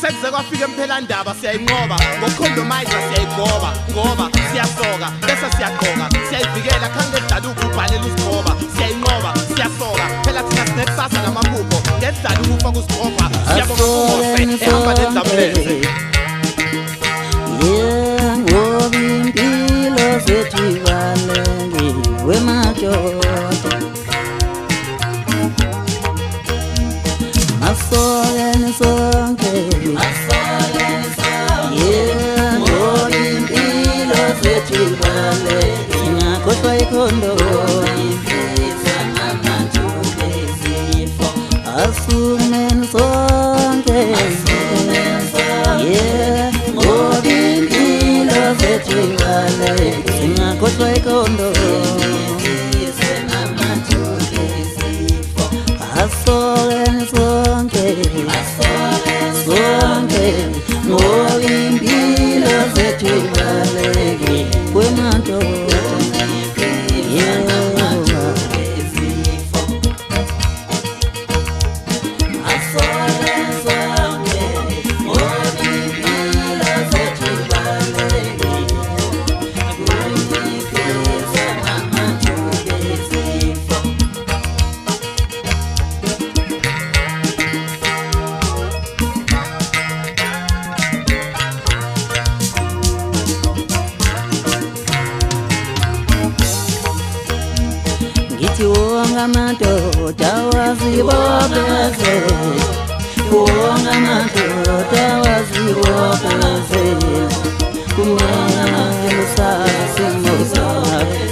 Sekuze kwafika emphelandaba siyayinqoba ngokucondomize siyayigoba ngoba siyasoka bese siyaqoka siyayivikela khange edala ukubhalela usigoba siyayinqoba siyasoka phela thina sinekusasa namaphupho ngedala ukufa kusigoba siyabonga kumose ehamba nendlamleze yeah ngoba impilo zethu ibalulekile wemadoda asoleni sonke yeah ngoba impilo zethu ibalulekile singakhohlwa ikhondo asumeni sonke yeah ngoba impilo zethu ibalulekile singakhohlwa ikhondo asoleni sonke ngoba impilo zethu ibalulekile kwemadoda wonga madoda wazibopeze wonga madoda wazibopeze kumele sasimozake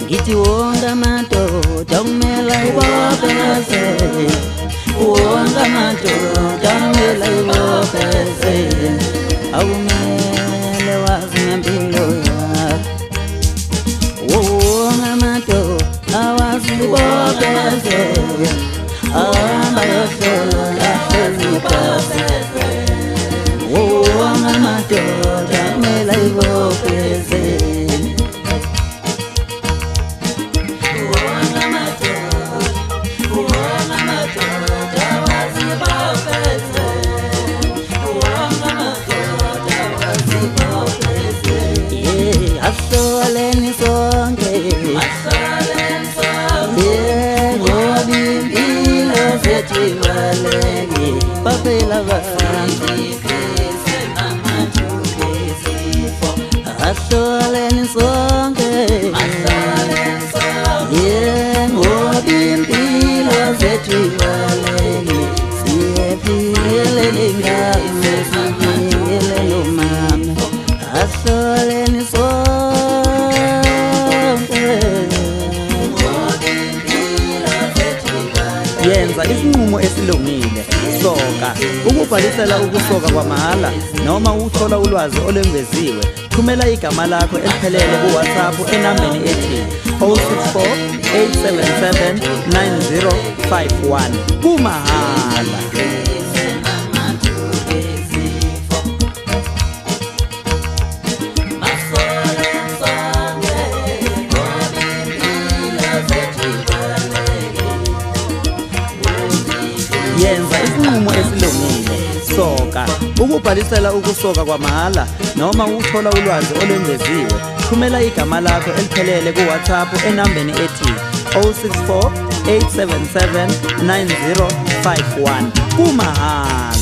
ngithi wonga madoda kumele ibopeze wonga madoda kumele ibopeze akumele wazi ngempilo yakho wonga madoda awazibopeze ahamba yohlola sezibopeze wonga madoda kumele ibopeze wonga madoda awazibopeze wonga madoda awazibopeze yeah asoleni sonke Balegi, papela vangi, asoleni sonke, yeah, ngoba impilo zethu ibalulekile, siyephile ngame, siphile nomama, asoleni sonke. Yenza isinqumo esilungile soka ukubhalisela ukusoka kwamahhala noma uthola ulwazi olwengeziwe thumela igama lakho eliphelele kuWhatsApp enambeni ethi 064 877 9051 kumahhala. Yenza isinqumo esilungile soka ukubhalisela ukusoka kwamahhala noma uthola ulwazi olwengeziwe thumela igama lakho eliphelele kuWhatsApp enambeni ethi 064 877 9051 kumahhala.